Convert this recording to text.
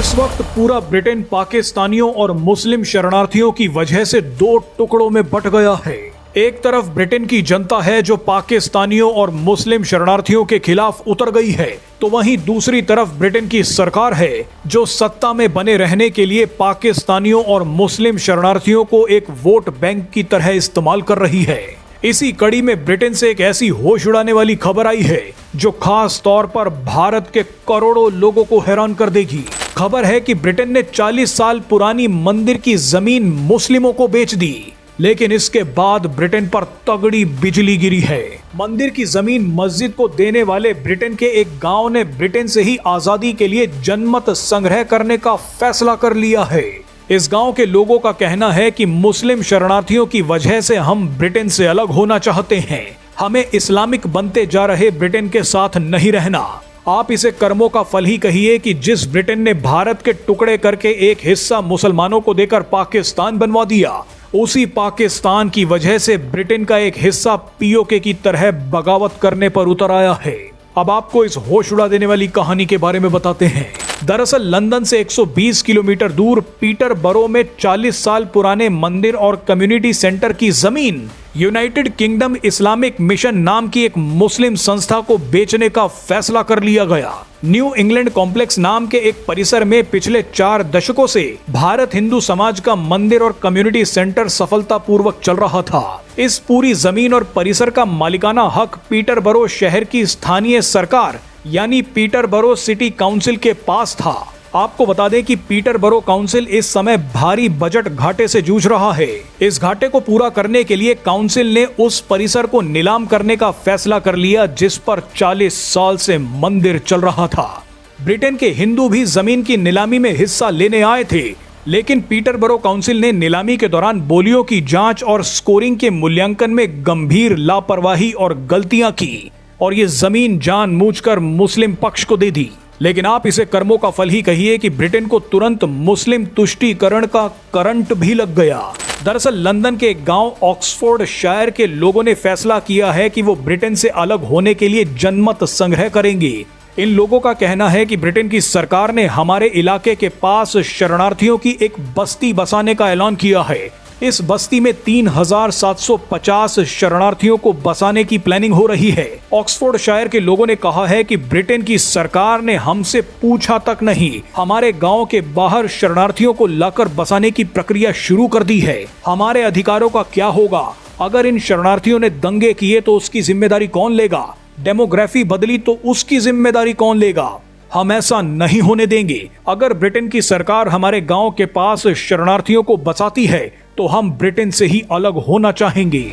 इस वक्त पूरा ब्रिटेन पाकिस्तानियों और मुस्लिम शरणार्थियों की वजह से दो टुकड़ों में बंट गया है। एक तरफ ब्रिटेन की जनता है जो पाकिस्तानियों और मुस्लिम शरणार्थियों के खिलाफ उतर गई है, तो वहीं दूसरी तरफ ब्रिटेन की सरकार है जो सत्ता में बने रहने के लिए पाकिस्तानियों और मुस्लिम शरणार्थियों को एक वोट बैंक की तरह इस्तेमाल कर रही है। इसी कड़ी में ब्रिटेन से एक ऐसी होश उड़ाने वाली खबर आई है जो खास तौर पर भारत के करोड़ों लोगों को हैरान कर देगी। खबर है कि ब्रिटेन ने 40 साल पुरानी मंदिर की जमीन मुस्लिमों को बेच दी, लेकिन इसके बाद ब्रिटेन पर तगड़ी बिजली गिरी है। मंदिर की जमीन मस्जिद को देने वाले ब्रिटेन के एक गांव ने ब्रिटेन से ही आजादी के लिए जनमत संग्रह करने का फैसला कर लिया है। इस गांव के लोगों का कहना है कि मुस्लिम शरणार्थियों की वजह से हम ब्रिटेन से अलग होना चाहते हैं। हमें इस्लामिक बनते जा रहे ब्रिटेन के साथ नहीं रहना। आप इसे कर्मों का फल ही कहिए कि जिस ब्रिटेन ने भारत के टुकड़े करके एक हिस्सा मुसलमानों को देकर पाकिस्तान बनवा दिया, उसी पाकिस्तान की वजह से ब्रिटेन का एक हिस्सा पीओके की तरह बगावत करने पर उतर आया है। अब आपको इस होश उड़ा देने वाली कहानी के बारे में बताते हैं। दरअसल लंदन से 120 किलोमीटर दूर पीटरबरो में 40 साल पुराने मंदिर और कम्युनिटी सेंटर की जमीन यूनाइटेड किंगडम इस्लामिक मिशन नाम की एक मुस्लिम संस्था को बेचने का फैसला कर लिया गया। न्यू इंग्लैंड कॉम्प्लेक्स नाम के एक परिसर में पिछले 4 दशकों से भारत हिंदू समाज का मंदिर और कम्युनिटी सेंटर सफलतापूर्वक चल रहा था। इस पूरी जमीन और परिसर का मालिकाना हक पीटरबरो शहर की स्थानीय सरकार यानी पीटरबरो सिटी काउंसिल के पास था। आपको बता दें कि पीटरबरो काउंसिल इस समय भारी बजट घाटे से जूझ रहा है। इस घाटे को पूरा करने के लिए काउंसिल ने उस परिसर को नीलाम करने का फैसला कर लिया जिस पर 40 साल से मंदिर चल रहा था। ब्रिटेन के हिंदू भी जमीन की नीलामी में हिस्सा लेने आए थे, लेकिन पीटरबरो काउंसिल ने नीलामी के दौरान बोलियों की जांच और स्कोरिंग के मूल्यांकन में गंभीर लापरवाही और गलतियां की और ये जमीन जानबूझकर मुस्लिम पक्ष को दे दी। लेकिन आप इसे कर्मों का फल ही कहिए कि ब्रिटेन को तुरंत मुस्लिम तुष्टीकरण का करंट भी लग गया। दरअसल लंदन के एक गांव ऑक्सफोर्ड शायर के लोगों ने फैसला किया है कि वो ब्रिटेन से अलग होने के लिए जनमत संग्रह करेंगे। इन लोगों का कहना है कि ब्रिटेन की सरकार ने हमारे इलाके के पास शरणार्थियों की एक बस्ती बसाने का ऐलान किया है। इस बस्ती में 3750 शरणार्थियों को बसाने की प्लानिंग हो रही है। ऑक्सफोर्ड शायर के लोगों ने कहा है कि ब्रिटेन की सरकार ने हमसे पूछा तक नहीं हमारे गांव के बाहर शरणार्थियों को लाकर बसाने की प्रक्रिया शुरू कर दी है। हमारे अधिकारों का क्या होगा? अगर इन शरणार्थियों ने दंगे किए तो उसकी जिम्मेदारी कौन लेगा? डेमोग्राफी बदली तो उसकी जिम्मेदारी कौन लेगा? हम ऐसा नहीं होने देंगे। अगर ब्रिटेन की सरकार हमारे गांव के पास शरणार्थियों को बसाती है तो हम ब्रिटेन से ही अलग होना चाहेंगे।